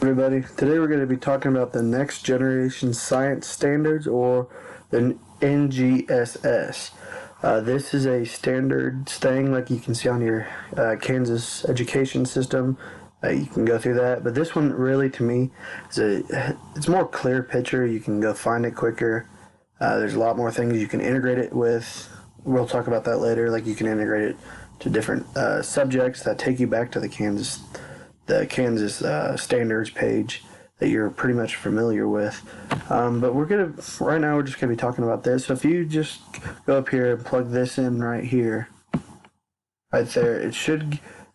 Everybody, today we're going to be talking about the Next Generation Science Standards, or the NGSS. This is a standards thing like you can see on your Kansas education system. You can go through that, but this one really, to me, it's more clear picture. You can go find it quicker. There's a lot more things you can integrate it with. We'll talk about that later. Like you can integrate it to different subjects that take you back to the Kansas standards page that you're pretty much familiar with. But right now we're just gonna be talking about this. So if you just go up here and plug this in right here, right there,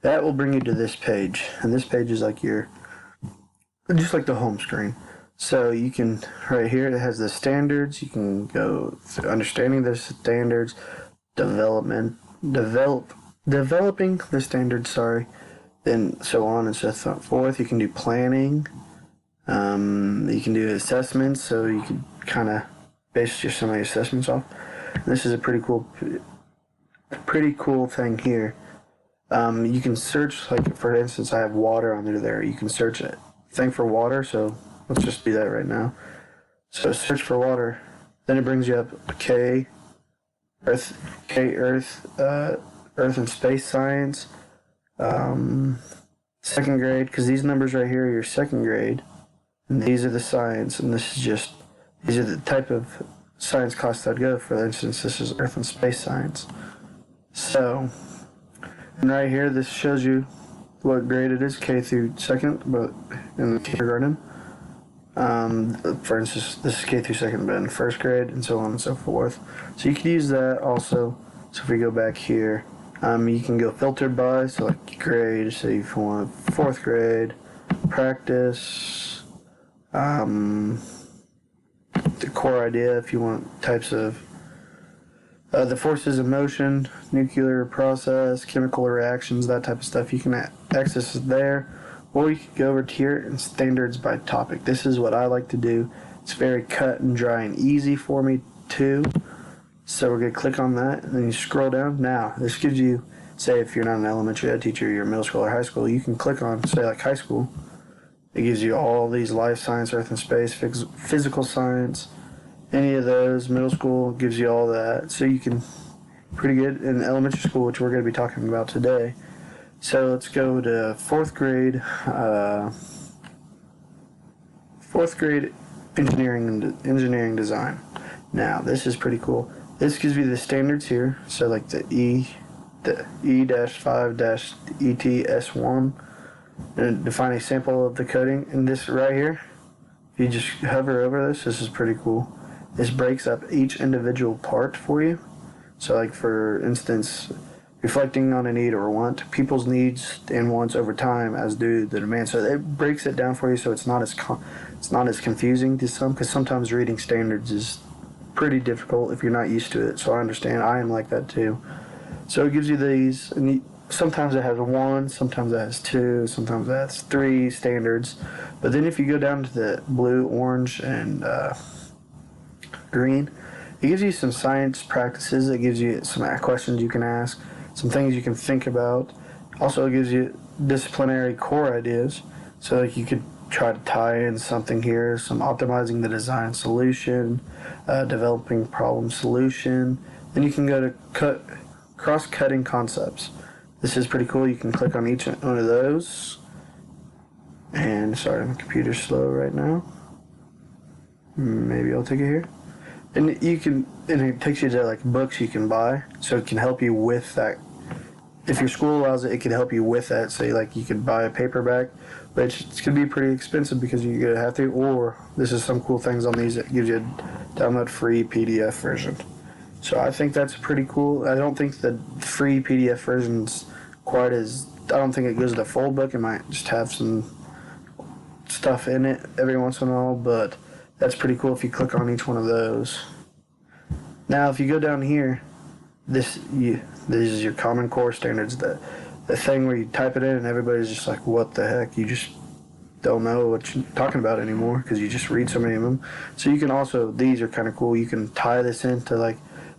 that will bring you to this page, and this page is like just like the home screen. So you can, right here, it has the standards. You can go through understanding the standards, developing the standards, then so on and so forth. You can do planning. You can do assessments, so you can kind of base some of your assessments off. This is a pretty cool thing here. You can search, like for instance, I have water under there. You can search a thing for water, so let's just do that right now. So search for water, then it brings you up Earth and space science. Second grade, because these numbers right here are your second grade, and these are the science, and these are the type of science class I'd go. For instance, this is Earth and space science. So, and right here, this shows you what grade it is, K through second, but in the kindergarten. For instance, this is K through second, but in first grade, and so on and so forth. So you can use that also. So if we go back here, you can go filtered by, so like grade, so if you want fourth grade, practice, the core idea, if you want types of the forces of motion, nuclear process, chemical reactions, that type of stuff, you can access it there. Or you can go over to here and standards by topic. This is what I like to do. It's very cut and dry and easy for me too. So we're going to click on that, and then you scroll down. Now, this gives you, say if you're not an elementary ed teacher, you're middle school or high school, you can click on, say like high school. It gives you all these life science, earth and space, physical science, any of those. Middle school gives you all that. So you can, pretty good in elementary school, which we're going to be talking about today. So let's go to fourth grade engineering design. Now, this is pretty cool. This gives you the standards here. So like the E-5-ETS1, and define a sample of the coding. And this right here, if you just hover over this is pretty cool. This breaks up each individual part for you. So like for instance, reflecting on a need or want, people's needs and wants over time as do the demand. So it breaks it down for you, so it's not as confusing to some, because sometimes reading standards is pretty difficult if you're not used to it. So I understand. I am like that too. So it gives you these, and sometimes it has one, sometimes it has two, sometimes it has three standards. But then if you go down to the blue, orange, and green, it gives you some science practices. It gives you some questions you can ask, some things you can think about. Also, it gives you disciplinary core ideas. So like you could try to tie in something here, some optimizing the design solution, developing problem solution. Then you can go to cross-cutting concepts. This is pretty cool. You can click on each one of those. And sorry, my computer's slow right now. Maybe I'll take it here. And it takes you to like books you can buy, so it can help you with that. If your school allows it, it can help you with that. Say like you could buy a paperback, which it's gonna be pretty expensive because you're gonna have to. Or this is some cool things on these that gives you a download free PDF version. So I think that's pretty cool. I don't think the free PDF version's quite as. I don't think it goes to the full book. It might just have some stuff in it every once in a while, but that's pretty cool if you click on each one of those. Now, if you go down here, this is your Common Core standards. The thing where you type it in and everybody's just like, what the heck? You just don't know what you're talking about anymore because you just read so many of them. So you can also, these are kind of cool. You can tie this into like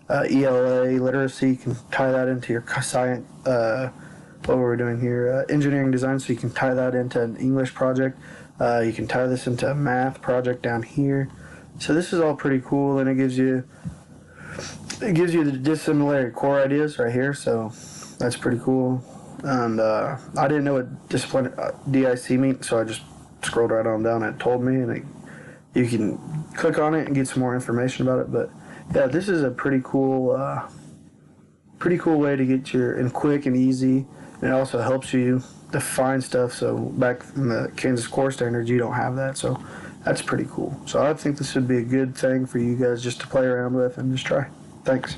ELA, literacy. You can tie that into your science, what we're doing here, engineering design. So you can tie that into an English project. You can tie this into a math project down here. So this is all pretty cool, and it gives you the dissimilarity core ideas right here. So that's pretty cool. And I didn't know what discipline DIC meant, so I just scrolled right on down and it told me, and you can click on it and get some more information about it. But yeah, this is a pretty cool way to get and quick and easy, and it also helps you define stuff. So back in the Kansas core standards, you don't have that, so that's pretty cool. So I think this would be a good thing for you guys just to play around with and just try. Thanks.